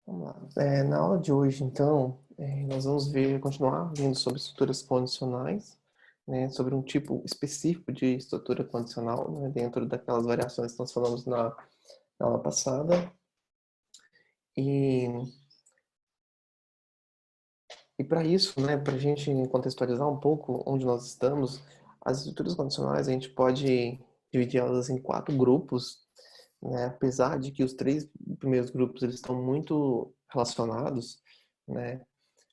Vamos lá. Na aula de hoje, então, nós vamos continuar vendo sobre estruturas condicionais, né, sobre um tipo específico de estrutura condicional, né, dentro daquelas variações que nós falamos na aula passada. E, e para isso, né, para a gente contextualizar um pouco onde nós estamos, as estruturas condicionais a gente pode dividir elas em 4 grupos, né, apesar de que os 3 primeiros grupos eles estão muito relacionados, né,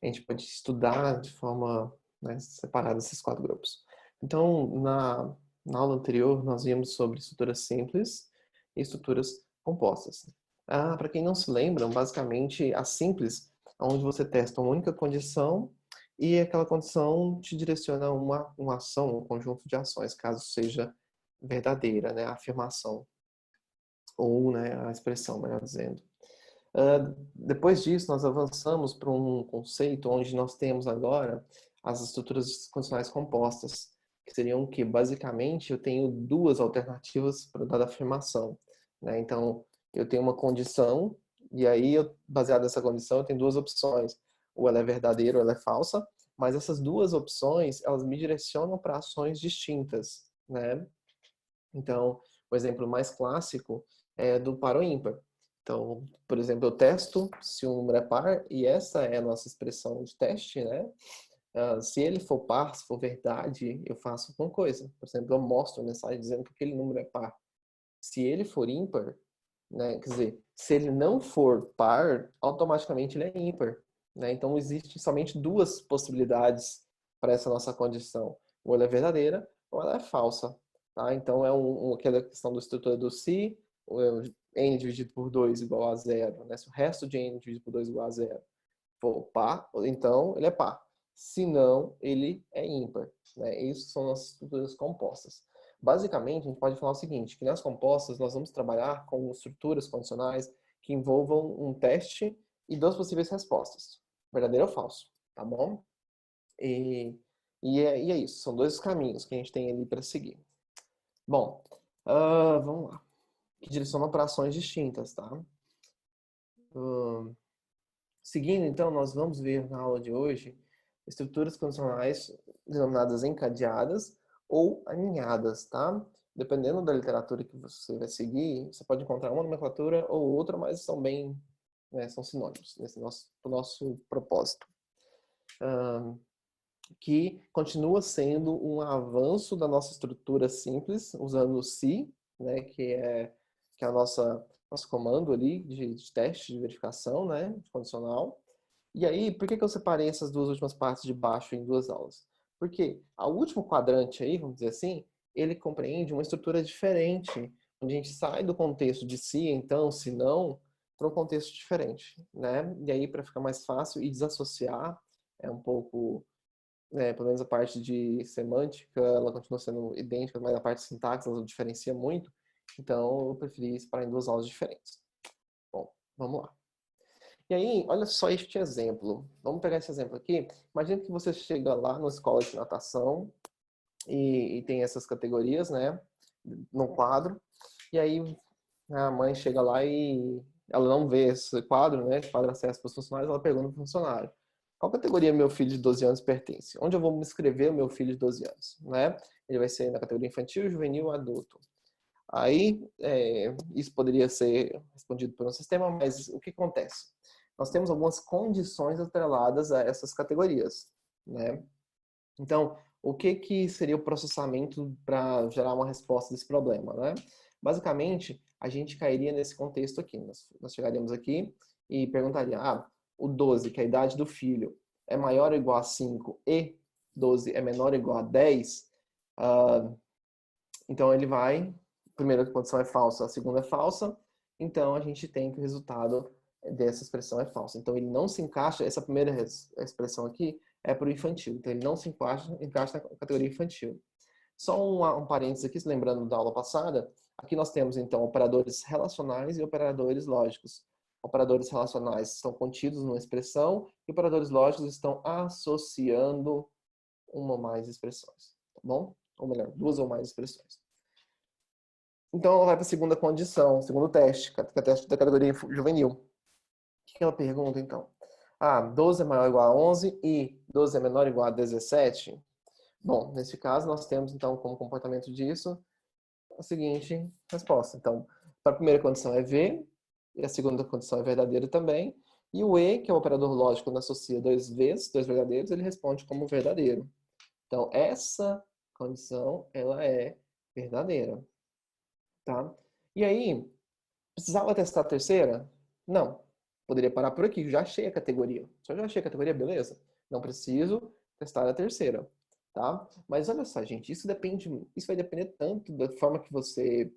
a gente pode estudar de forma, né, separada esses 4 grupos. Então, na aula anterior, nós vimos sobre estruturas simples e estruturas compostas. Para quem não se lembra, basicamente, a simples é onde você testa uma única condição e aquela condição te direciona a uma ação, um conjunto de ações, caso seja verdadeira, né, a afirmação, ou, né, a expressão, melhor dizendo. Depois disso, nós avançamos para um conceito onde nós temos agora as estruturas condicionais compostas, que seriam que, basicamente, eu tenho duas alternativas para dar afirmação, né? Então, eu tenho uma condição, e aí, baseado nessa condição, eu tenho duas opções. Ou ela é verdadeira ou ela é falsa, mas essas duas opções, elas me direcionam para ações distintas, né? Então, o exemplo mais clássico é do par ou ímpar. Então, por exemplo, eu testo se um número é par, e essa é a nossa expressão de teste, né? Se ele for par, se for verdade, eu faço alguma coisa. Por exemplo, eu mostro a mensagem dizendo que aquele número é par. Se ele for ímpar, né? Quer dizer, se ele não for par, automaticamente ele é ímpar, né? Então, existem somente duas possibilidades para essa nossa condição. Ou ela é verdadeira, ou ela é falsa. Tá? Então, aquela questão da estrutura do se, n dividido por 2 igual a zero. Né? Se o resto de n dividido por 2 igual a zero for par, então ele é par. Se não, ele é ímpar. Né? Isso são as estruturas compostas. Basicamente, a gente pode falar o seguinte, que nas compostas nós vamos trabalhar com estruturas condicionais que envolvam um teste e duas possíveis respostas, verdadeiro ou falso, tá bom? E, e é isso, são dois caminhos que a gente tem ali para seguir. Bom, vamos lá. Que direcionam para ações distintas, tá? Seguindo, então, nós vamos ver na aula de hoje estruturas condicionais denominadas encadeadas ou aninhadas, tá? Dependendo da literatura que você vai seguir, você pode encontrar uma nomenclatura ou outra, mas são bem, né, são sinônimos nesse nosso propósito. Que continua sendo um avanço da nossa estrutura simples, usando o se, né, que é a nosso comando ali de teste, de verificação, né, de condicional. E aí, por que eu separei essas duas últimas partes de baixo em duas aulas? Porque o último quadrante aí, vamos dizer assim, ele compreende uma estrutura diferente, onde a gente sai do contexto de se, então, se não, para um contexto diferente, né? E aí, para ficar mais fácil e desassociar, é um pouco, né, pelo menos a parte de semântica, ela continua sendo idêntica, mas a parte de sintaxe, ela diferencia muito. Então, eu preferi separar em duas aulas diferentes. Bom, vamos lá. E aí, olha só este exemplo. Vamos pegar esse exemplo aqui. Imagina que você chega lá na escola de natação e tem essas categorias, né, no quadro. E aí a mãe chega lá e ela não vê esse quadro, né, quadro acesso para os funcionários, ela pergunta para o funcionário: qual categoria meu filho de 12 anos pertence? Onde eu vou me inscrever o meu filho de 12 anos, né? Ele vai ser na categoria infantil, juvenil, adulto. Aí, isso poderia ser respondido por um sistema, mas o que acontece? Nós temos algumas condições atreladas a essas categorias, né? Então, o que seria o processamento para gerar uma resposta desse problema, né? Basicamente, a gente cairia nesse contexto aqui. Nós chegaríamos aqui e perguntaria, o 12, que é a idade do filho, é maior ou igual a 5 e 12 é menor ou igual a 10, então ele vai, a primeira condição é falsa, a segunda é falsa, então a gente tem que o resultado dessa expressão é falso. Então ele não se encaixa, essa primeira expressão aqui é para o infantil, então ele não se encaixa na categoria infantil. Só um parênteses aqui, lembrando da aula passada, aqui nós temos então operadores relacionais e operadores lógicos. Operadores relacionais estão contidos numa expressão e operadores lógicos estão associando uma ou mais expressões, tá bom? Ou melhor, duas ou mais expressões. Então, ela vai para a segunda condição, segundo teste, que é o teste da categoria juvenil, que ela pergunta, então? Ah, 12 é maior ou igual a 11 e 12 é menor ou igual a 17? Bom, nesse caso, nós temos, então, como comportamento disso, a seguinte resposta. Então, para a primeira condição é V, e a segunda condição é verdadeiro também, e o E, que é o operador lógico quando associa dois Vs, dois verdadeiros, ele responde como verdadeiro. Então, essa condição, ela é verdadeira, tá? E aí, precisava testar a terceira? Não. Poderia parar por aqui, já achei a categoria. Se eu já achei a categoria, beleza. Não preciso testar a terceira, tá? Mas olha só, gente, isso vai depender tanto da forma que você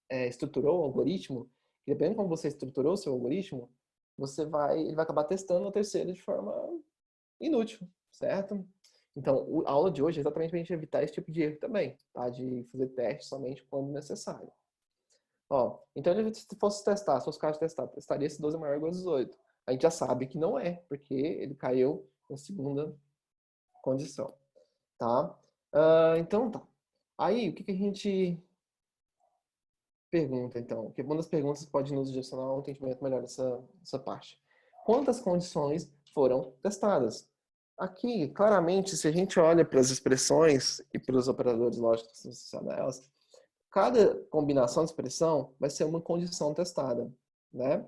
estruturou o algoritmo, que dependendo de como você estruturou o seu algoritmo, ele vai acabar testando a terceira de forma inútil, certo? Então, a aula de hoje é exatamente para a gente evitar esse tipo de erro também, tá? De fazer teste somente quando necessário. Ó, então, se fosse testar, se fosse o caso de testar, testaria se 12 é maior ou igual a 18. A gente já sabe que não é, porque ele caiu na segunda condição, tá? Então, tá. Aí, o que a gente pergunta, então? Que uma das perguntas que pode nos direcionar a um entendimento melhor dessa parte. Quantas condições foram testadas? Aqui, claramente, se a gente olha para as expressões e para os operadores lógicos associados a elas, cada combinação de expressão vai ser uma condição testada, né?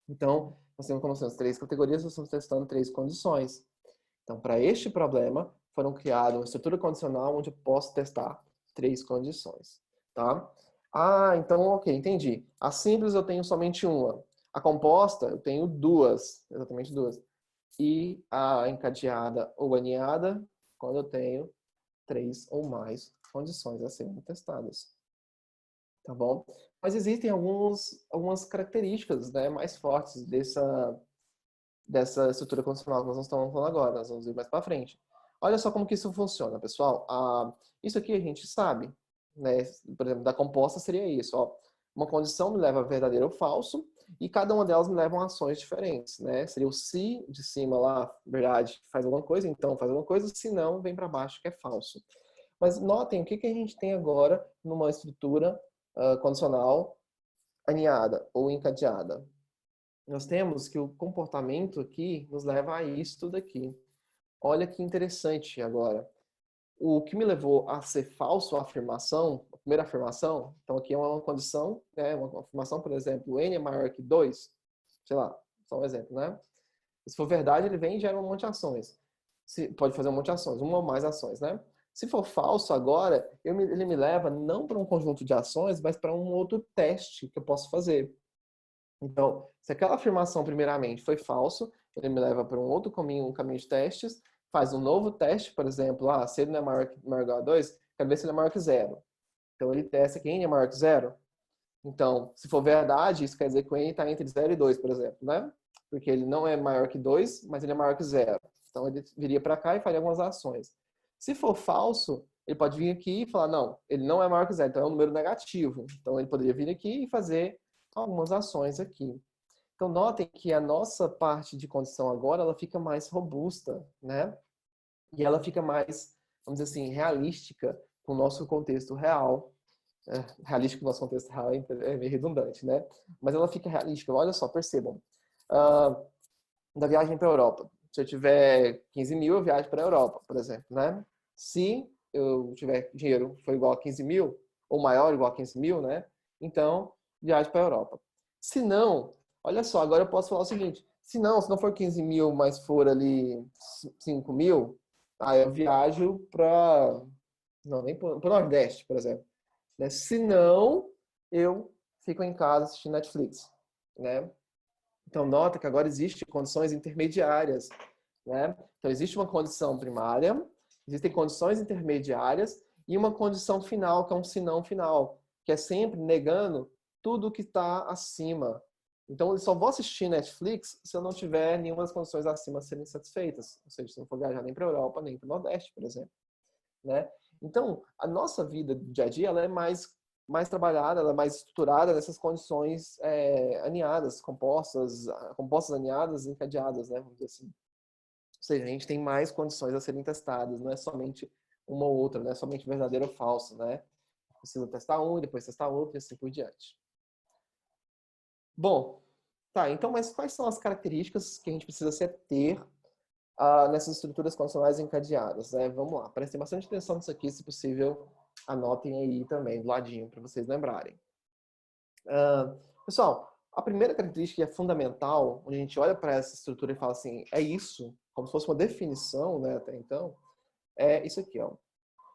Então, nós temos como sendo três categorias, nós estamos testando três condições. Então, para este problema, foram criadas uma estrutura condicional onde eu posso testar três condições, tá? Ah, então, ok, entendi. A simples eu tenho somente uma. A composta eu tenho duas, exatamente duas. E a encadeada ou aninhada, quando eu tenho três ou mais condições a serem testadas. Tá bom? Mas existem algumas características, né, mais fortes dessa estrutura condicional que nós não estamos falando agora, nós vamos ver mais para frente. Olha só como que isso funciona, pessoal. Isso aqui a gente sabe, né? Por exemplo, da composta seria isso, ó. Uma condição me leva a verdadeiro ou falso, e cada uma delas me leva a ações diferentes, né? Seria o se de cima lá, verdade, faz alguma coisa, então faz alguma coisa, se não, vem para baixo, que é falso. Mas notem o que a gente tem agora numa estrutura condicional aninhada ou encadeada. Nós temos que o comportamento aqui nos leva a isso daqui. Olha que interessante agora. O que me levou a ser falso a afirmação, a primeira afirmação, então aqui é uma condição, né, uma afirmação, por exemplo, n é maior que 2, sei lá, só um exemplo, né? Se for verdade, ele vem e gera um monte de ações. Pode fazer um monte de ações, uma ou mais ações, né? Se for falso agora, ele me leva não para um conjunto de ações, mas para um outro teste que eu posso fazer. Então, se aquela afirmação primeiramente foi falso, ele me leva para um outro caminho, um caminho de testes, faz um novo teste, por exemplo, se ele não é maior ou igual a 2, quero ver se ele é maior que zero. Então ele testa que n é maior que zero. Então, se for verdade, isso quer dizer que o n está entre 0 e 2, por exemplo, né? Porque ele não é maior que 2, mas ele é maior que zero. Então ele viria para cá e faria algumas ações. Se for falso, ele pode vir aqui e falar, não, ele não é maior que zero, então é um número negativo. Então ele poderia vir aqui e fazer algumas ações aqui. Então notem que a nossa parte de condição agora, ela fica mais robusta, né? E ela fica mais, vamos dizer assim, realística com o nosso contexto real. Realística no nosso contexto real é meio redundante, né? Mas ela fica realística. Olha só, percebam. Uh, da viagem para a Europa. Se eu tiver 15 mil, eu viajo para a Europa, por exemplo, né? Se eu tiver dinheiro for igual a 15 mil, ou maior igual a 15 mil, né? Então, viajo para a Europa. Se não, olha só, agora eu posso falar o seguinte, se não for 15 mil, mas for ali 5 mil, aí eu viajo para, não, nem para o Nordeste, por exemplo. Né? Se não, eu fico em casa assistindo Netflix, né? Então, nota que agora existem condições intermediárias, né? Então, existe uma condição primária, existem condições intermediárias e uma condição final, que é um senão final, que é sempre negando tudo que está acima. Então, eu só vou assistir Netflix se eu não tiver nenhuma das condições acima serem satisfeitas. Ou seja, se eu não for viajar nem para a Europa, nem para o Nordeste, por exemplo, né? Então, a nossa vida do dia a dia, ela é mais trabalhada, ela é mais estruturada nessas condições aninhadas, compostas aninhadas, encadeadas, né? Vamos dizer assim. Ou seja, a gente tem mais condições a serem testadas, não é somente uma ou outra, não é somente verdadeiro ou falso, né? Precisa testar um, depois testar outro e assim por diante. Bom, Tá, então, mas quais são as características que a gente precisa ter nessas estruturas condicionais encadeadas, né? Vamos lá, prestem bastante atenção nisso aqui, se possível, anotem aí também, do ladinho, para vocês lembrarem. Pessoal, a primeira característica que é fundamental, onde a gente olha para essa estrutura e fala assim, é isso, como se fosse uma definição, né, até então, é isso aqui, ó.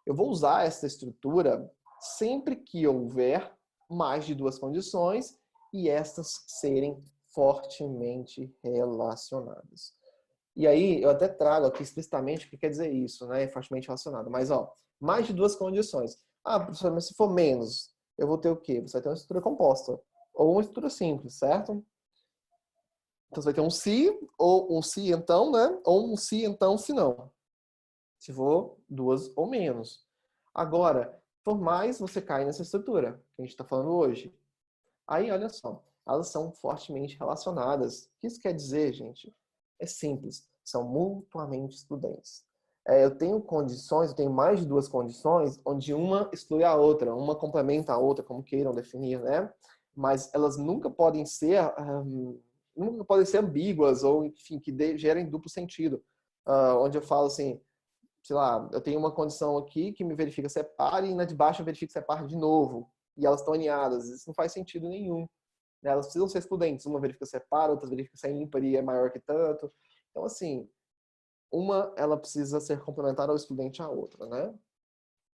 Eu vou usar essa estrutura sempre que houver mais de duas condições e estas serem fortemente relacionadas. E aí, eu até trago aqui explicitamente o que quer dizer isso, né? Fortemente relacionado. Mas, ó, mais de duas condições. Ah, professor, mas se for menos, eu vou ter o quê? Você vai ter uma estrutura composta. Ou uma estrutura simples, certo? Então, você vai ter um se, ou um se então, né? Ou um se então, se não. Se for duas ou menos. Agora, por mais, você cai nessa estrutura que a gente está falando hoje. Aí, olha só, elas são fortemente relacionadas. O que isso quer dizer, gente? É simples, são mutuamente excludentes. Eu tenho condições, eu tenho mais de duas condições, onde uma exclui a outra, uma complementa a outra, como queiram definir, né? Mas elas nunca podem ser ambíguas ou, enfim, que gerem duplo sentido. Onde eu falo assim, sei lá, eu tenho uma condição aqui que me verifica se é par e na de baixo eu verifico se é par de novo. E elas estão alinhadas. Isso não faz sentido nenhum. Né? Elas precisam ser excludentes. Uma verifica se é par, outra verifica se é ímpar e é maior que tanto. Então, assim, uma ela precisa ser complementar ou excludente à outra, né?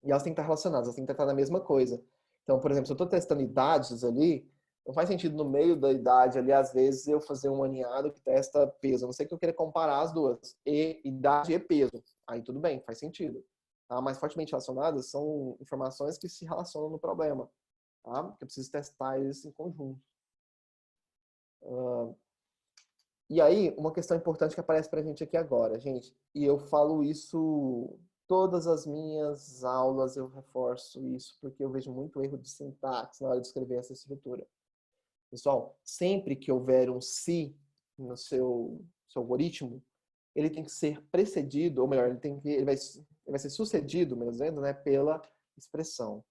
E elas têm que estar relacionadas, elas têm que estar na mesma coisa. Então, por exemplo, se eu estou testando idades ali, não faz sentido no meio da idade ali, às vezes, eu fazer um aninhado que testa peso. A não ser que eu queira comparar as duas. Idade e peso. Aí tudo bem, faz sentido. Tá? Mas fortemente relacionadas são informações que se relacionam no problema. Tá? Que eu preciso testar eles em conjunto. E aí, uma questão importante que aparece pra gente aqui agora, gente, e eu falo isso todas as minhas aulas, eu reforço isso, porque eu vejo muito erro de sintaxe na hora de escrever essa estrutura. Pessoal, sempre que houver um se no seu algoritmo, ele tem que ser precedido, ou melhor, ele vai ser sucedido, melhor dizendo, né, pela expressão,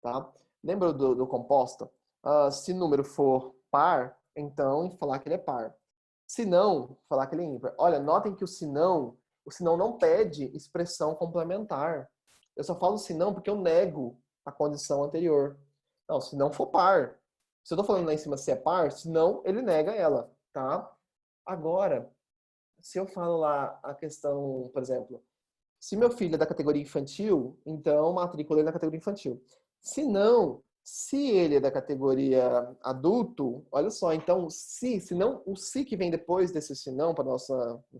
tá? Lembra do composta? Se o número for par, então falar que ele é par. Se não, falar que ele é ímpar. Olha, notem que o se não pede expressão complementar. Eu só falo se não porque eu nego a condição anterior. Não, se não for par. Se eu estou falando lá em cima se é par, se não, ele nega ela, tá? Agora, se eu falo lá a questão, por exemplo, se meu filho é da categoria infantil, então matrícula ele na categoria infantil. Se não, se ele é da categoria adulto, olha só, então se não, o se que vem depois desse se não, para nosso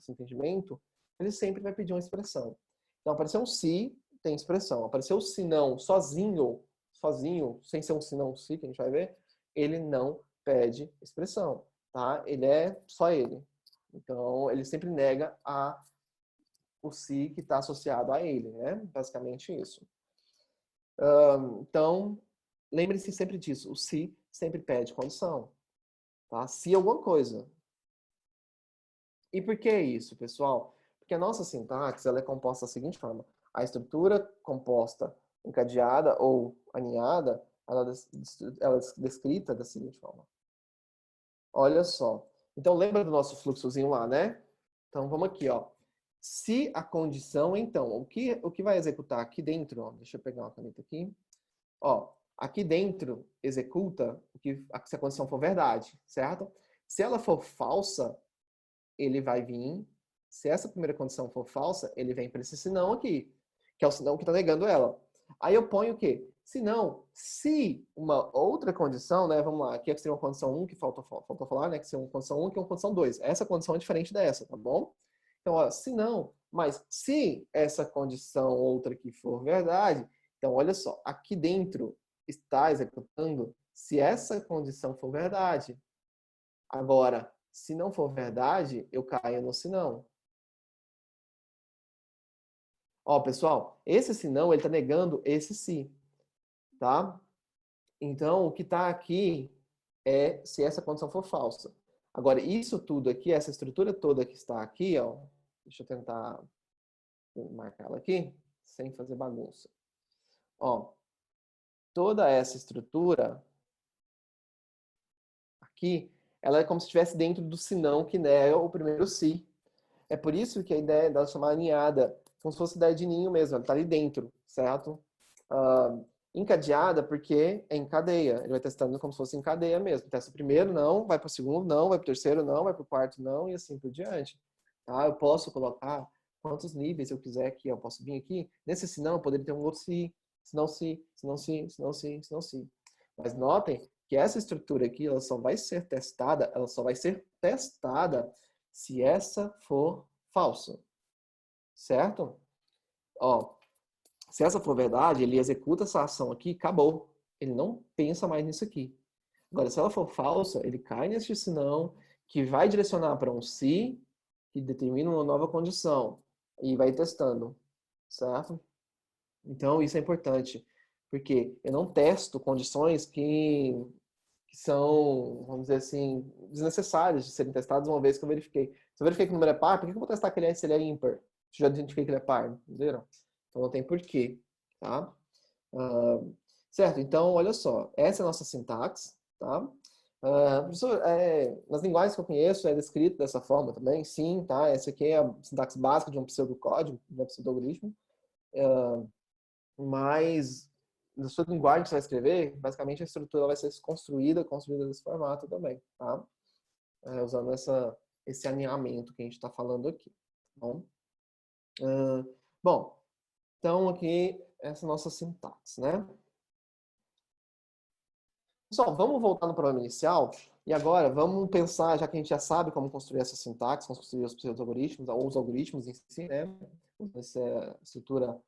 entendimento, ele sempre vai pedir uma expressão. Então apareceu um se, tem expressão. Apareceu o se não sozinho, sem ser um se não, um se, que a gente vai ver, ele não pede expressão, tá? Ele é só ele. Então ele sempre nega o se que está associado a ele, né? Basicamente isso. Então, lembre-se sempre disso. O se sempre pede condição. Tá? Se alguma coisa. E por que isso, pessoal? Porque a nossa sintaxe ela é composta da seguinte forma. A estrutura composta encadeada ou aninhada, ela é descrita da seguinte forma. Olha só. Então, lembra do nosso fluxozinho lá, né? Então, vamos aqui, ó. Se a condição, então, o que vai executar aqui dentro, ó, deixa eu pegar uma caneta aqui. Ó, aqui dentro executa se a condição for verdade, certo? Se ela for falsa, ele vai vir. Se essa primeira condição for falsa, ele vem para esse senão aqui, que é o senão que está negando ela. Aí eu ponho o quê? Se não, se uma outra condição, né? Vamos lá, aqui seria uma condição 1 que faltou falar, né? Que seria uma condição 1 que é uma condição 2. Essa condição é diferente dessa, tá bom? Então, ó, se não, mas se essa condição outra aqui for verdade, então olha só, aqui dentro está executando se essa condição for verdade. Agora, se não for verdade, eu caio no senão. Ó, pessoal, esse senão, ele está negando esse se, tá? Então, o que está aqui é se essa condição for falsa. Agora, isso tudo aqui, essa estrutura toda que está aqui, ó, deixa eu tentar marcá-la aqui, sem fazer bagunça. Ó, toda essa estrutura aqui, ela é como se estivesse dentro do senão, que nega o primeiro se. É por isso que a ideia dela chamar aninhada, como se fosse ideia de ninho mesmo, ela está ali dentro, certo? Encadeada porque é em cadeia, ele vai testando como se fosse em cadeia mesmo. Testa o primeiro, não, vai para o segundo, não, vai para o terceiro, não, vai para o quarto, não, e assim por diante. Tá? Eu posso colocar quantos níveis eu quiser aqui, eu posso vir aqui, nesse se não, eu poderia ter um outro se não se, se não se, se não se, se não se. Mas notem que essa estrutura aqui, ela só vai ser testada, se essa for falsa, certo? Ó, se essa for verdade, ele executa essa ação aqui, acabou. Ele não pensa mais nisso aqui. Agora, se ela for falsa, ele cai nesse senão, que vai direcionar para um se, que determina uma nova condição, e vai testando, certo? Então, isso é importante, porque eu não testo condições que são, vamos dizer assim, desnecessárias de serem testadas uma vez que eu verifiquei. Se eu verifiquei que o número é par, por que eu vou testar que se ele é ímpar? Se eu já identifiquei que ele é par, entenderam? Então não tem porquê, tá? Certo, então olha só, essa é a nossa sintaxe, tá? Professor, nas linguagens que eu conheço é descrito dessa forma também, sim, tá? Essa aqui é a sintaxe básica de um pseudocódigo, de um pseudo-algoritmo, mas na sua linguagem que você vai escrever, basicamente a estrutura vai ser construída desse formato também, tá? Usando esse alinhamento que a gente está falando aqui, tá bom? Bom, então aqui essa é a nossa sintaxe, né? Pessoal, vamos voltar no problema inicial e agora vamos pensar, já que a gente já sabe como construir essa sintaxe, como construir os pseudo-algoritmos, ou os algoritmos em si, né? Essa estrutura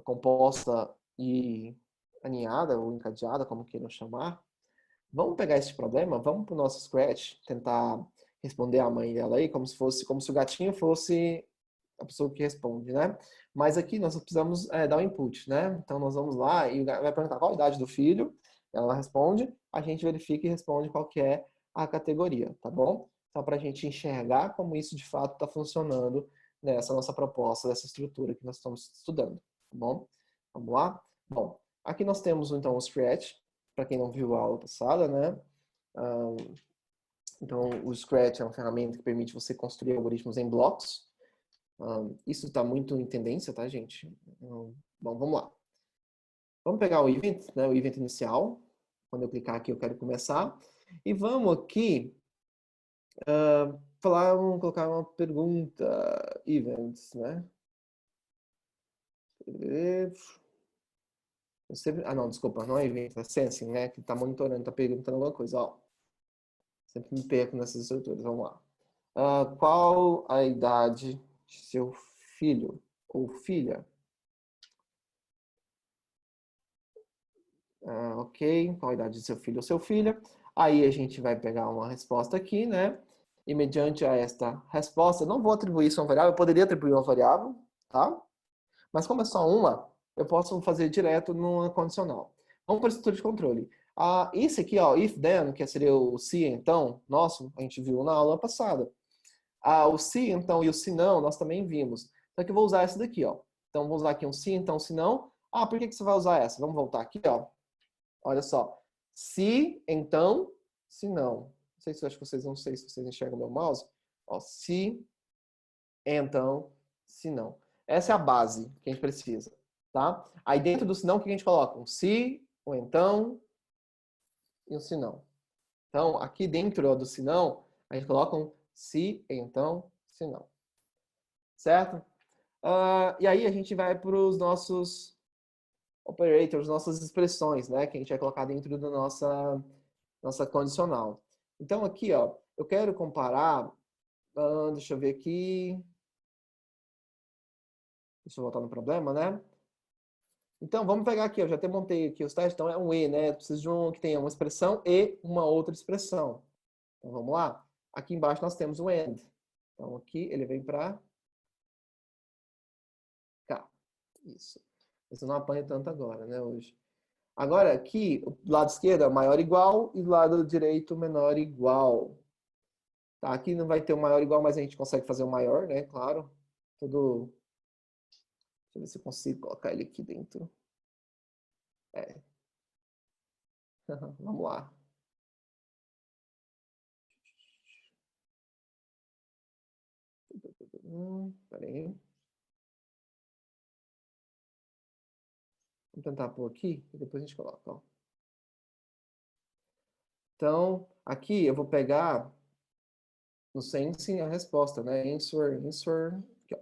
composta e aninhada ou encadeada, como queiram chamar. Vamos pegar esse problema, vamos para o nosso Scratch, tentar responder a mãe dela aí, como se o gatinho fosse a pessoa que responde, né? Mas aqui nós precisamos dar o input, né? Então nós vamos lá e vai perguntar qual a idade do filho, ela responde, a gente verifica e responde qual que é a categoria, tá bom? Então para a gente enxergar como isso de fato está funcionando nessa nossa proposta, dessa estrutura que nós estamos estudando, tá bom? Vamos lá? Bom, aqui nós temos então o Scratch, para quem não viu a aula passada, né? Então o Scratch é uma ferramenta que permite você construir algoritmos em blocos. Isso está muito em tendência, tá, gente? Bom, vamos lá. Vamos pegar o event, né, o event inicial. Quando eu clicar aqui, eu quero começar. E vamos aqui vamos colocar uma pergunta, events, né? Não, desculpa, não é event, é sensing, né? Que está monitorando, está perguntando alguma coisa. Ó, sempre me perco nessas estruturas, vamos lá. Qual a idade de seu filho ou filha? Ok, qual a idade de seu filho ou sua filha? Aí a gente vai pegar uma resposta aqui, né? E mediante a esta resposta, não vou atribuir isso a uma variável, eu poderia atribuir uma variável, tá? Mas como é só uma, eu posso fazer direto numa condicional. Vamos para a estrutura de controle. Esse aqui, ó, if then, que seria o se então, nosso, a gente viu na aula passada. O se então e o se não, nós também vimos. Então aqui eu vou usar essa daqui, ó. Então vou usar aqui um se então, se não. Por que você vai usar essa? Vamos voltar aqui, ó. Olha só. Se, então, se não. Não sei se eu acho que vocês não sei se vocês enxergam meu mouse. Ó, se, então, se não. Essa é a base que a gente precisa, tá? Aí dentro do se não, o que a gente coloca? Um se, um então e um se não. Então, aqui dentro do se não, a gente coloca um se, então, se não. Certo? E aí a gente vai para os nossos operators, nossas expressões, né? Que a gente vai colocar dentro da nossa condicional. Então aqui, ó, eu quero comparar, deixa eu ver aqui, deixa eu voltar no problema, né? Então vamos pegar aqui, eu já até montei aqui os testes, então é um e, né? Eu preciso de um que tenha uma expressão e uma outra expressão. Então vamos lá? Aqui embaixo nós temos o and. Então aqui ele vem para cá. Isso. Você não apanha tanto agora, né, hoje. Agora aqui, do lado esquerdo é maior igual e do lado direito menor igual. Tá, aqui não vai ter o maior igual, mas a gente consegue fazer o maior, né? Claro. Tudo. Deixa eu ver se eu consigo colocar ele aqui dentro. Vamos lá. Peraí. Vamos tentar pôr aqui e depois a gente coloca, ó. Então, aqui eu vou pegar no sensing a resposta, né? Answer. Aqui, ó.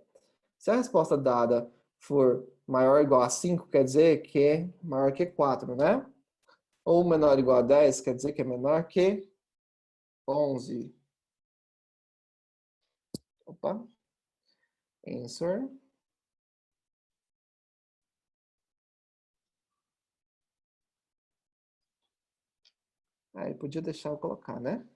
Se a resposta dada for maior ou igual a 5, quer dizer que é maior que 4, né? Ou menor ou igual a 10, quer dizer que é menor que 11. Opa. Answer. Aí podia deixar eu colocar, né?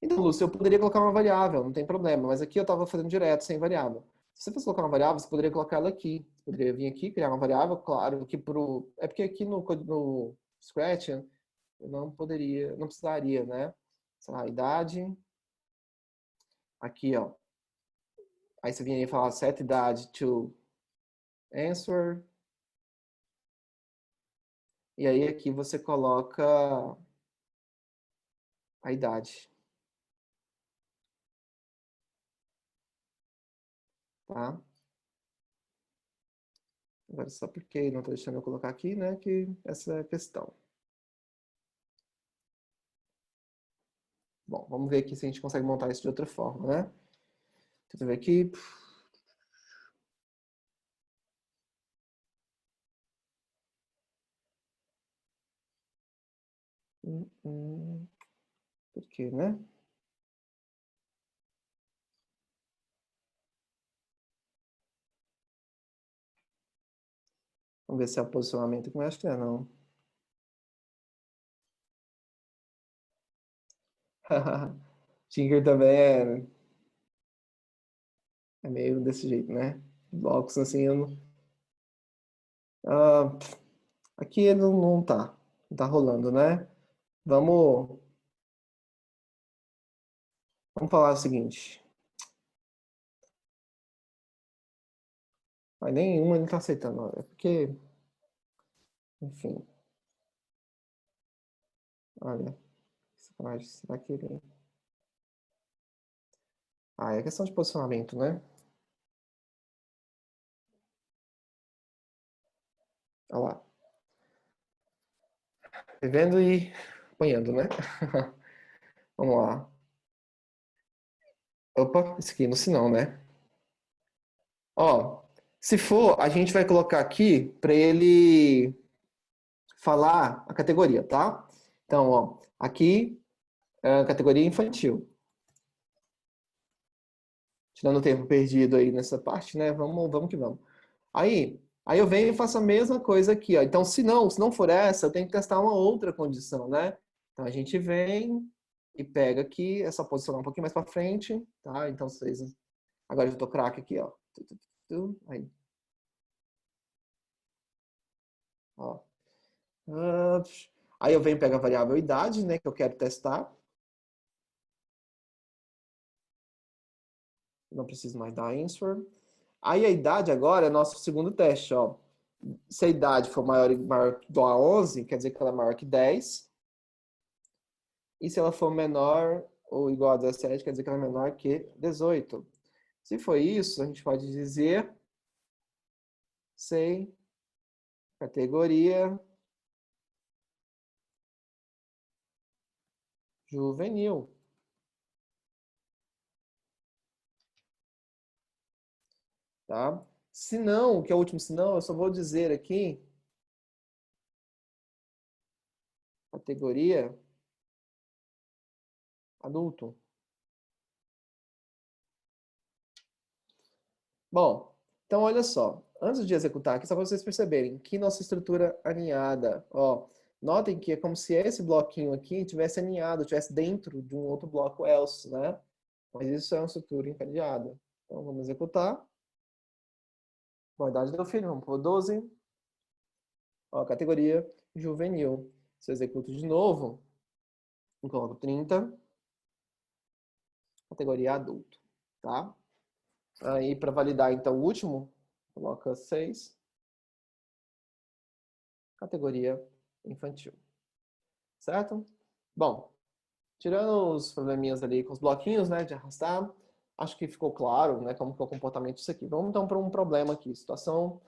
Então, Lúcio, eu poderia colocar uma variável, não tem problema, mas aqui eu estava fazendo direto, sem variável. Se você fosse colocar uma variável, você poderia colocar ela aqui. Você poderia vir aqui, criar uma variável, claro, aqui pro... É porque aqui no Scratch eu não poderia, não precisaria, né? Sei lá, idade. Aqui, ó. Aí você vinha aí falar set idade to answer. E aí aqui você coloca a idade. Tá? Agora só porque não está deixando eu colocar aqui, né? Que essa é a questão. Bom, vamos ver aqui se a gente consegue montar isso de outra forma, né? Deixa eu ver aqui. Por quê, né? Vamos ver se é o posicionamento, que eu acho que é não. Tinker também é meio desse jeito, né? Blocos assim, eu não... Ah, aqui não tá. Não tá rolando, né? Vamos, vamos falar o seguinte. Mas nenhuma ele tá aceitando. É porque, enfim. Olha, sacanagem, será que ele... Ah, é questão de posicionamento, né? Olha lá. Vivendo e apanhando, né? Vamos lá. Opa, esse aqui no sinal, né? Ó, se for, a gente vai colocar aqui para ele falar a categoria, tá? Então, ó, aqui é a categoria infantil. Tirando o tempo perdido aí nessa parte, né? Vamos que vamos. Aí eu venho e faço a mesma coisa aqui, ó. Então, se não for essa, eu tenho que testar uma outra condição, né? Então, a gente vem e pega aqui, é só posicionar um pouquinho mais para frente, tá? Então, vocês... Agora eu tô craque aqui, ó. Aí, ó. Ah, aí eu venho e pego a variável idade, né, que eu quero testar. Não preciso mais dar answer. Aí a idade agora é nosso segundo teste, ó. Se a idade for maior igual a 11, quer dizer que ela é maior que 10. E se ela for menor ou igual a 17, quer dizer que ela é menor que 18. Se for isso, a gente pode dizer sei categoria juvenil. Tá? Se não, que é o último se não, eu só vou dizer aqui categoria adulto. Bom, então olha só. Antes de executar aqui, só para vocês perceberem que nossa estrutura aninhada, ó, notem que é como se esse bloquinho aqui tivesse aninhado, tivesse dentro de um outro bloco else, né? Mas isso é uma estrutura encadeada. Então vamos executar. Bom, a idade do filho, vamos por 12. Ó, categoria juvenil. Se eu executo de novo, eu coloco 30. Categoria adulto, tá? Aí para validar então o último, coloca 6. Categoria infantil. Certo? Bom, Tirando os probleminhas ali com os bloquinhos, né, de arrastar, acho que ficou claro, né, como que é o comportamento disso aqui. Vamos então para um problema aqui, situação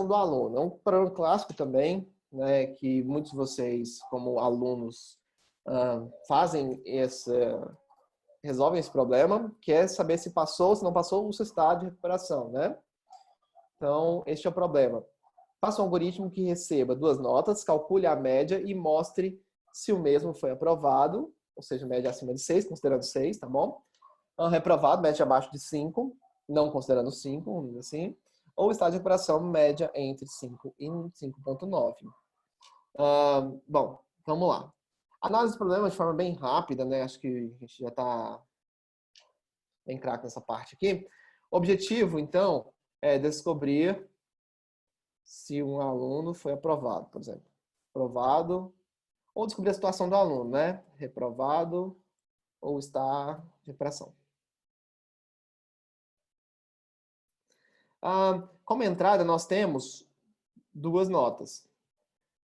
do aluno. É um problema clássico também, né, que muitos de vocês, como alunos, fazem resolvem esse problema, que é saber se passou, se não passou, o seu estado de recuperação, né? Então, este é o problema. Faça um algoritmo que receba duas notas, calcule a média e mostre se o mesmo foi aprovado, ou seja, média acima de 6, considerando 6, tá bom? Reprovado, média abaixo de 5, não considerando 5, assim. Ou estado de recuperação, média entre 5 e 5,9. Bom, vamos lá. Análise do problema de forma bem rápida, né? Acho que a gente já está bem craque nessa parte aqui. O objetivo, então, é descobrir se um aluno foi aprovado, por exemplo. Aprovado, ou descobrir a situação do aluno, né? Reprovado ou está de recuperação. Como entrada, nós temos duas notas.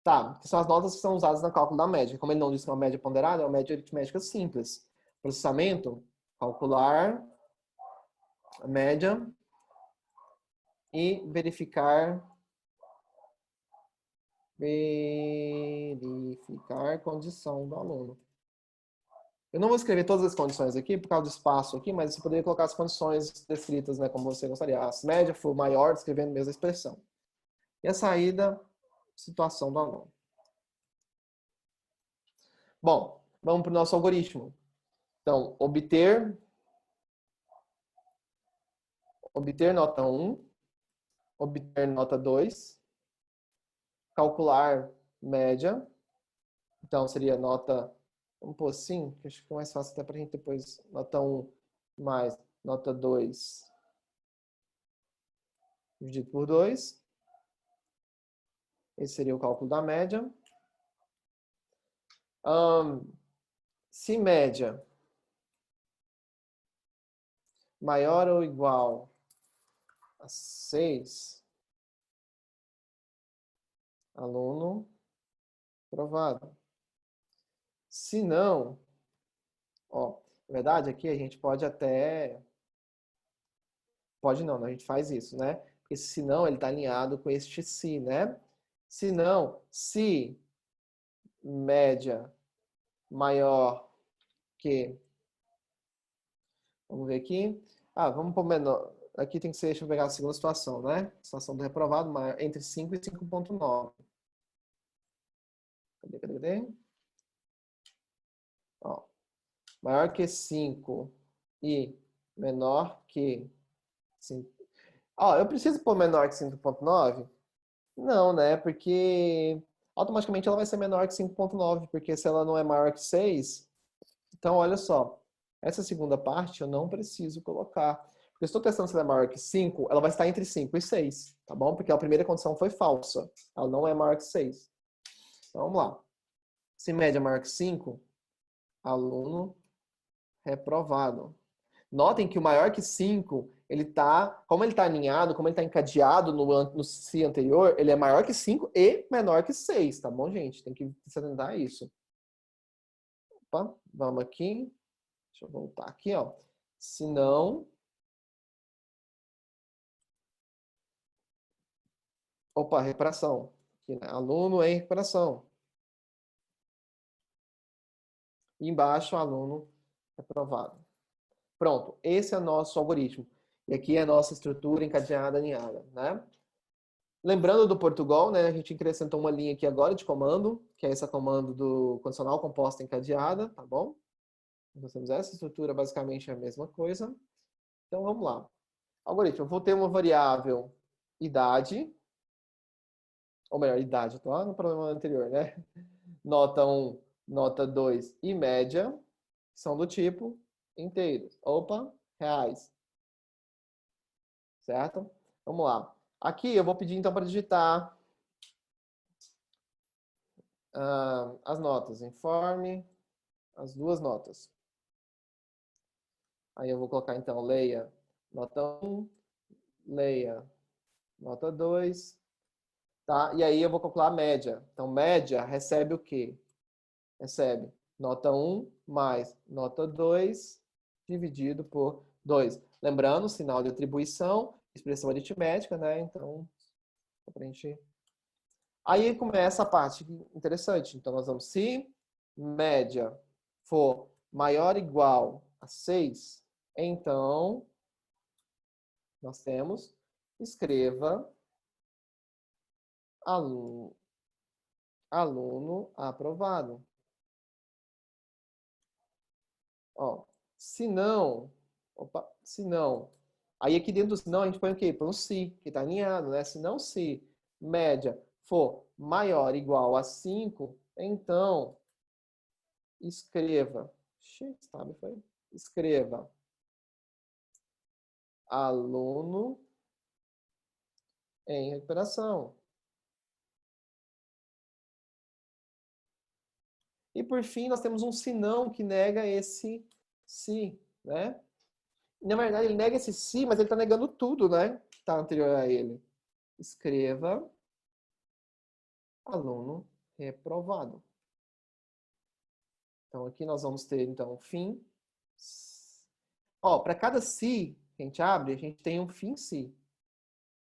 Tá, que são as notas que são usadas no cálculo da média. Como ele não disse que é uma média ponderada, é uma média aritmética simples. Processamento, calcular a média e verificar condição do aluno. Eu não vou escrever todas as condições aqui por causa do espaço aqui, mas você poderia colocar as condições descritas, né, como você gostaria. A média for maior, descrevendo a mesma expressão. E a saída, situação do aluno. Bom, vamos para o nosso algoritmo. Então, obter nota 1, obter nota 2, calcular média. Então, seria nota, vamos pôr assim, que acho que é mais fácil até para a gente depois, nota 1 mais nota 2 dividido por 2. Esse seria o cálculo da média. Se média maior ou igual a 6, aluno aprovado. Se não, ó, na verdade aqui a gente pode até, pode não, a gente faz isso, né? Porque se não, ele está alinhado com este se, né? Se não, se média maior que, vamos ver aqui, vamos pôr menor, aqui tem que ser, deixa eu pegar a segunda situação, né? Situação do reprovado, entre 5 e 5,9. Cadê? Ó, maior que 5 e menor que 5. Ó, eu preciso pôr menor que 5,9? Não, né? Porque automaticamente ela vai ser menor que 5,9, porque se ela não é maior que 6, então olha só, essa segunda parte eu não preciso colocar. Porque eu estou testando se ela é maior que 5, ela vai estar entre 5 e 6, tá bom? Porque a primeira condição foi falsa. Ela não é maior que 6. Então vamos lá. Se média é maior que 5, aluno reprovado. Notem que o maior que 5, como ele está alinhado, como ele está encadeado no se anterior, ele é maior que 5 e menor que 6, tá bom, gente? Tem que se atentar a isso. Opa, vamos aqui. Deixa eu voltar aqui, ó. Se não... Opa, recuperação. Aqui, né? Aluno em recuperação. E embaixo, aluno reprovado. Pronto, esse é o nosso algoritmo. E aqui é a nossa estrutura encadeada, alinhada, né? Lembrando do Portugal, né, a gente acrescentou uma linha aqui agora de comando, que é esse comando do condicional composta encadeada, tá bom? Nós temos essa estrutura, basicamente é a mesma coisa. Então, vamos lá. Algoritmo, eu vou ter uma variável idade, ou melhor, idade, estou lá no problema anterior, né? Nota 1, nota 2 e média, que são do tipo inteiros. Opa, reais. Certo? Vamos lá. Aqui eu vou pedir então para digitar as notas. Informe as duas notas. Aí eu vou colocar então leia nota 1, leia nota 2, tá? E aí eu vou calcular a média. Então média recebe o quê? Recebe Nota 1 mais nota 2 dividido por 2. Lembrando, sinal de atribuição, expressão aritmética, né? Então, pra gente... Aí começa a parte interessante. Então, nós vamos, se média for maior ou igual a 6, então, nós temos, escreva aluno aprovado. Ó, se não, se não, aí aqui dentro do se não a gente põe o quê? Põe um se, que está alinhado, né? Se não, se média for maior ou igual a 5, então escreva, sabe, foi? Escreva aluno em recuperação. E por fim, nós temos um senão que nega esse se, né? Na verdade, ele nega esse se, mas ele está negando tudo, né? Que está anterior a ele. Escreva aluno reprovado. Então, aqui nós vamos ter, então, fim. Ó, para cada se que a gente abre, a gente tem um fim se.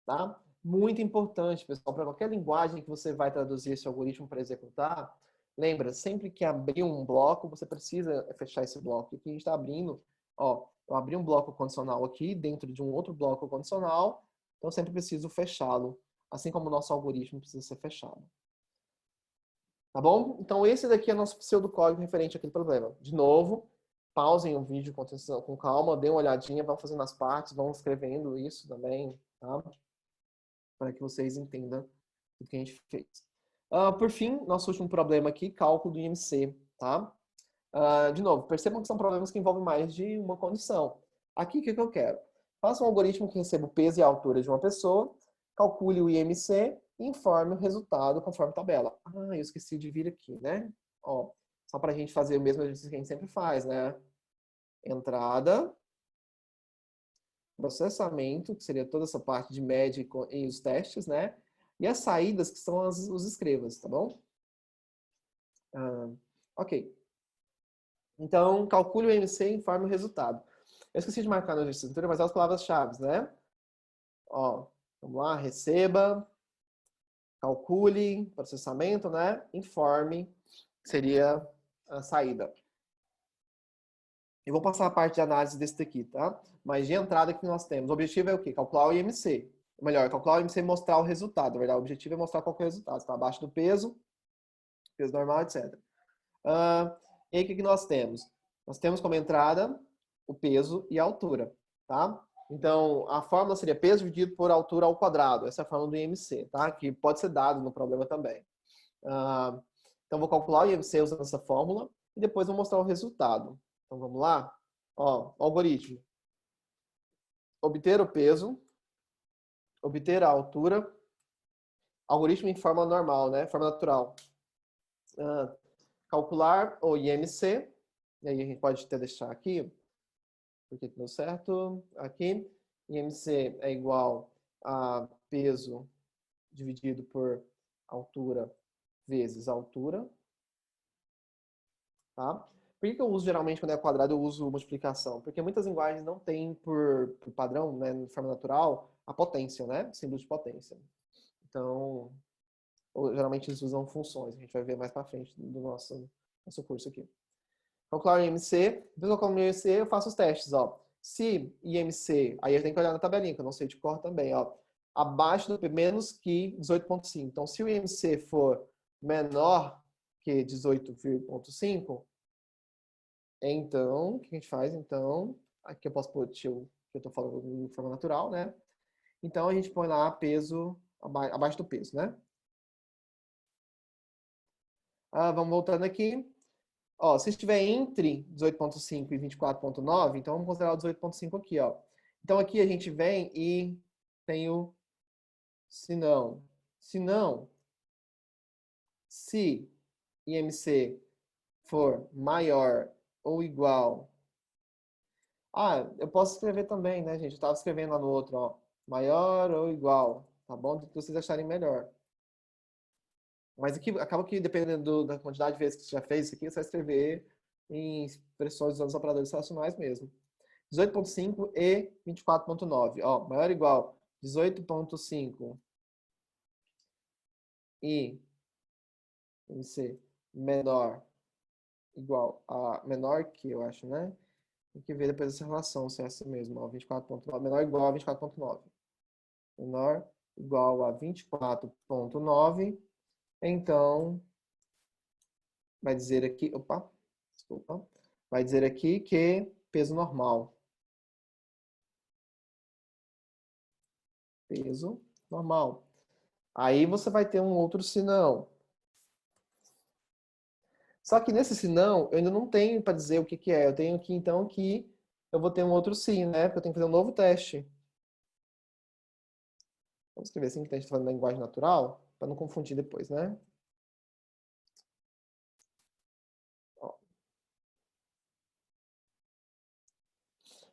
Tá? Muito importante, pessoal, para qualquer linguagem que você vai traduzir esse algoritmo para executar, lembra, sempre que abrir um bloco, você precisa fechar esse bloco. Aqui a gente está abrindo, ó, eu abri um bloco condicional aqui, dentro de um outro bloco condicional, então eu sempre preciso fechá-lo, assim como o nosso algoritmo precisa ser fechado. Tá bom? Então esse daqui é nosso pseudocódigo referente àquele problema. De novo, pausem o vídeo com calma, dêem uma olhadinha, vão fazendo as partes, vão escrevendo isso também, tá? Para que vocês entendam o que a gente fez. Por fim, nosso último problema aqui, cálculo do IMC, tá? De novo, percebam que são problemas que envolvem mais de uma condição. Aqui, o que eu quero? Faça um algoritmo que receba o peso e a altura de uma pessoa, calcule o IMC e informe o resultado conforme tabela. Eu esqueci de vir aqui, né? Ó, só para a gente fazer o mesmo exercício que a gente sempre faz, né? Entrada, processamento, que seria toda essa parte de média e os testes, né? E as saídas, que são os escrevas, tá bom? Ok. Então, calcule o IMC e informe o resultado. Eu esqueci de marcar na estrutura, mas é as palavras-chave, né? Ó, vamos lá, receba, calcule, processamento, né? Informe, que seria a saída. Eu vou passar a parte de análise desse daqui, tá? Mas de entrada que nós temos. O objetivo é o quê? Calcular o IMC. Ou melhor, calcular o IMC e mostrar o resultado. Na verdade, o objetivo é mostrar qual é o resultado. Está abaixo do peso, peso normal, etc. E aí, o que nós temos? Nós temos como entrada o peso e a altura, tá? Então, a fórmula seria peso dividido por altura ao quadrado. Essa é a fórmula do IMC, tá? Que pode ser dado no problema também. Então, vou calcular o IMC usando essa fórmula e depois vou mostrar o resultado. Então, vamos lá? Ó, algoritmo. Obter o peso, obter a altura, algoritmo em forma normal, né? Forma natural. Calcular o IMC, e aí a gente pode até deixar aqui, porque deu certo. Aqui, IMC é igual a peso dividido por altura vezes altura. Tá? Por que eu uso geralmente quando é quadrado, eu uso multiplicação? Porque muitas linguagens não têm por padrão, né, de forma natural, a potência, né? Símbolo de potência. Então, geralmente eles usam funções. A gente vai ver mais para frente do nosso curso aqui. Calcular o IMC. Depois eu calculo o IMC, eu faço os testes, ó. Se IMC, aí a gente tem que olhar na tabelinha, que eu não sei de cor também, ó. Abaixo do menos que 18,5. Então, se o IMC for menor que 18,5, então, o que a gente faz? Então, aqui eu posso pôr que eu estou falando de forma natural, né? Então, a gente põe lá peso, abaixo do peso, né? Vamos voltando aqui. Ó, se estiver entre 18,5 e 24,9, então vamos considerar o 18,5 aqui, ó. Então, aqui a gente vem e tem o se não. Se não, se IMC for maior ou igual. Eu posso escrever também, né, gente? Eu estava escrevendo lá no outro, ó. Maior ou igual, tá bom? Do que vocês acharem melhor. Mas aqui acaba que, dependendo da quantidade de vezes que você já fez isso aqui, você vai escrever em expressões usando os operadores relacionais mesmo. 18,5 e 24,9. Ó, maior ou igual 18,5 e MC menor igual a menor que, eu acho, né? Tem que ver depois essa relação, se é assim mesmo, ó, 24,9. Menor igual a 24,9. Menor igual a 24,9. Então, vai dizer aqui, opa, desculpa, vai dizer aqui que peso normal. Peso normal. Aí você vai ter um outro sinão. Só que nesse sinão, eu ainda não tenho para dizer o que que é. Eu tenho aqui, então, que eu vou ter um outro sim, né? Porque eu tenho que fazer um novo teste. Vamos escrever assim que a gente está falando da linguagem natural, para não confundir depois, né? Ó.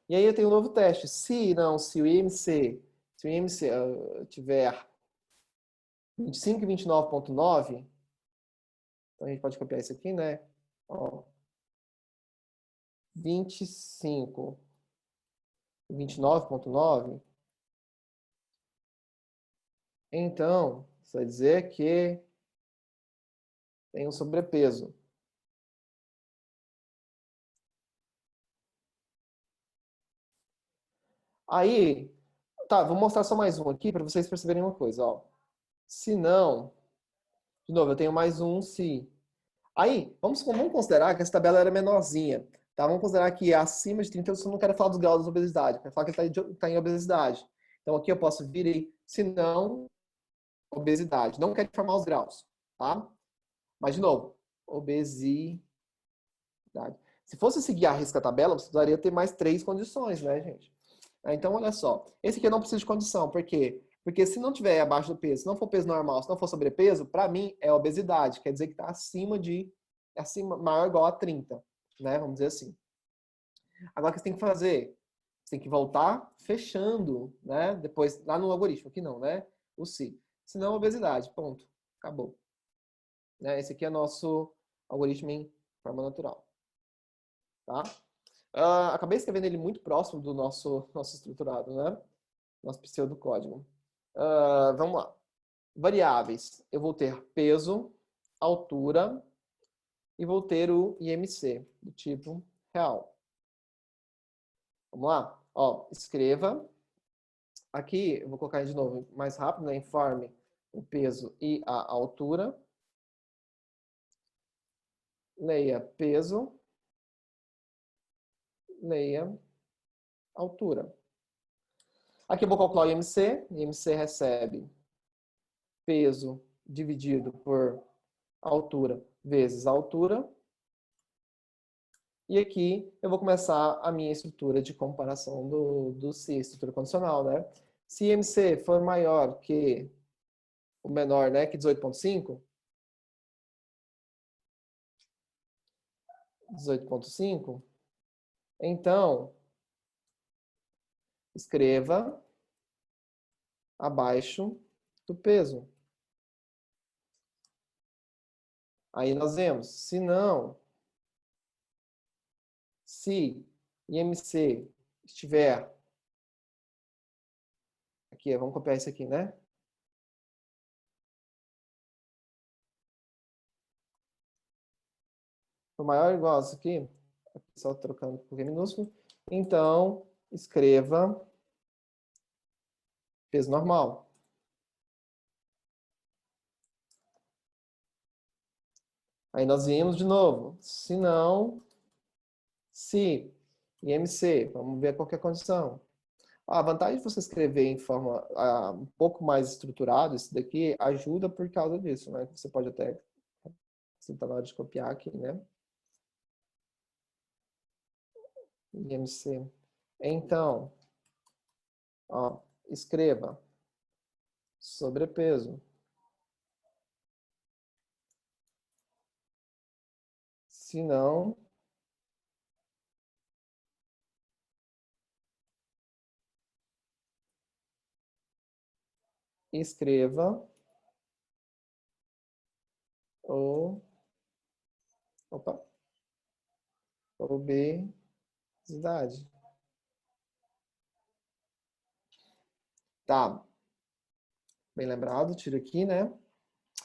E aí eu tenho um novo teste. Se o IMC tiver 25 e 29,9, então a gente pode copiar isso aqui, né? Ó, 25 e 29,9. Então, isso vai dizer que tem um sobrepeso. Aí, tá, vou mostrar só mais um aqui para vocês perceberem uma coisa, ó. Se não, de novo, eu tenho mais um se. Aí, vamos considerar que essa tabela era menorzinha, tá? Vamos considerar que acima de 30 eu só não quero falar dos graus da obesidade, eu quero falar que ele está em obesidade. Então aqui eu posso vir aí, se não, obesidade. Não quero informar os graus, tá? Mas, de novo, obesidade. Se fosse seguir a risca a tabela, você precisaria ter mais três condições, né, gente? Então, olha só. Esse aqui eu não preciso de condição. Por quê? Porque se não tiver abaixo do peso, se não for peso normal, se não for sobrepeso, para mim é obesidade. Quer dizer que está acima, maior ou igual a 30, né? Vamos dizer assim. Agora, o que você tem que fazer? Você tem que voltar fechando, né? Depois, lá no algoritmo, aqui não, né? O se. Se não, obesidade. Ponto. Acabou. Né? Esse aqui é nosso algoritmo em forma natural. Tá? Acabei escrevendo ele muito próximo do nosso estruturado, né? Nosso pseudocódigo. Vamos lá. Variáveis. Eu vou ter peso, altura e vou ter o IMC, do tipo real. Vamos lá? Ó, escreva. Aqui, eu vou colocar de novo mais rápido, né? Informe o peso e a altura. Leia peso. Leia altura. Aqui eu vou calcular o IMC. O IMC recebe peso dividido por altura vezes altura. E aqui eu vou começar a minha estrutura de comparação do C, estrutura condicional, né? Se IMC for maior que o menor, né, que 18,5, 18,5, então escreva abaixo do peso. Aí nós vemos, se não, se IMC estiver, aqui, vamos copiar isso aqui, né? For maior ou igual a isso aqui, só trocando por minúsculo, então escreva peso normal. Aí nós vimos de novo, se não, se IMC, vamos ver qual que é a condição. A vantagem de você escrever em forma um pouco mais estruturada, isso daqui ajuda por causa disso, né? Você pode até, se está na hora de copiar aqui, né? IMC. Então, ó, escreva sobrepeso. Se não, escreva Opa, obesidade. Tá, bem lembrado, tiro aqui, né?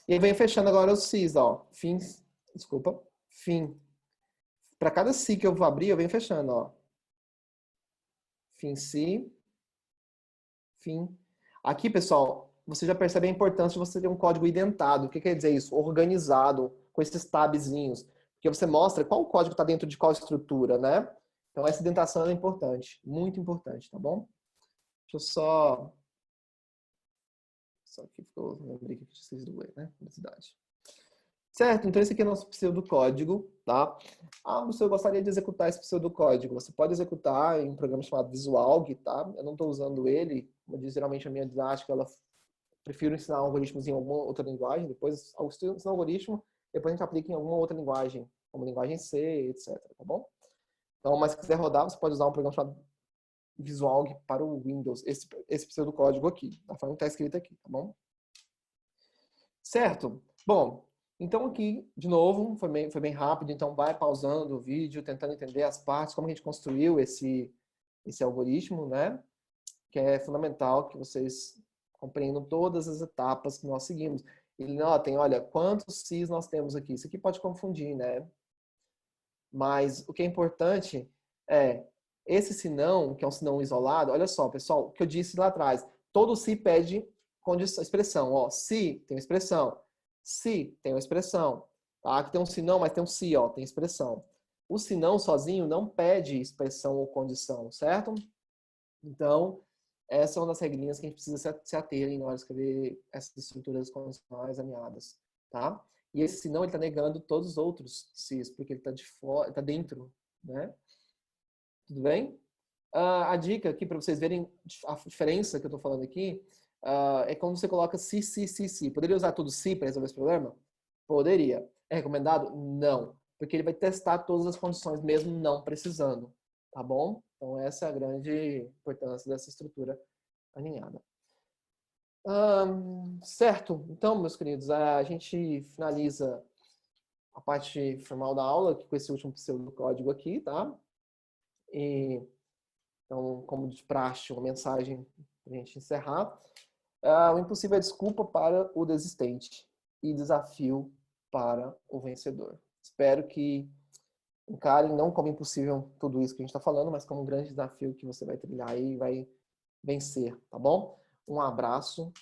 E aí vem fechando agora os cis, ó. Fins, desculpa, fim. Para cada si que eu vou abrir, eu venho fechando, ó. Fim si, fim. Aqui, pessoal, você já percebe a importância de você ter um código identado. O que quer dizer isso? Organizado, com esses tabzinhos. Porque você mostra qual código está dentro de qual estrutura, né? Então, essa indentação é importante. Muito importante, tá bom? Deixa eu só... Só que ficou... Lembrei que eu esqueci do E, né? Velocidade. Certo? Então, esse aqui é o nosso pseudocódigo, tá? Ah, você gostaria de executar esse pseudocódigo. Você pode executar em um programa chamado Visualg, tá? Eu não estou usando ele. Como eu disse, geralmente a minha didática, ela prefiro ensinar algoritmos em alguma outra linguagem. Depois, ao ensinar o algoritmo, depois a gente aplica em alguma outra linguagem, como linguagem C, etc. Tá bom? Então, mas se quiser rodar, você pode usar um programa chamado Visualg para o Windows. Esse pseudocódigo aqui, da forma que está escrito aqui, tá bom? Certo? Bom, então aqui, de novo, foi bem rápido, então vai pausando o vídeo, tentando entender as partes, como a gente construiu esse algoritmo, né? Que é fundamental que vocês compreendam todas as etapas que nós seguimos. E notem, olha, quantos cis nós temos aqui. Isso aqui pode confundir, né? Mas o que é importante é esse senão, que é um senão isolado, olha só, pessoal, o que eu disse lá atrás, todo se pede condição, expressão, ó, se tem uma expressão, se tem uma expressão, tá? Aqui tem um senão, mas tem um se, ó, tem expressão. O senão sozinho não pede expressão ou condição, certo? Então, essa é uma das regrinhas que a gente precisa se ater na hora de escrever essas estruturas condicionais ameadas, tá? E esse senão ele está negando todos os outros cis, porque ele está de fora, está dentro, né? Tudo bem? A dica aqui para vocês verem a diferença que eu estou falando aqui é quando você coloca se. Poderia usar tudo se para resolver esse problema? Poderia. É recomendado? Não. Porque ele vai testar todas as condições mesmo não precisando. Tá bom? Então essa é a grande importância dessa estrutura alinhada. Certo. Então, meus queridos, a gente finaliza a parte formal da aula com esse último pseudocódigo aqui, tá? E então, como de praxe, uma mensagem para a gente encerrar. O impossível é desculpa para o desistente e desafio para o vencedor. Espero que encarem não como impossível tudo isso que a gente está falando, mas como um grande desafio que você vai trilhar e vai vencer, tá bom? Um abraço. Tá?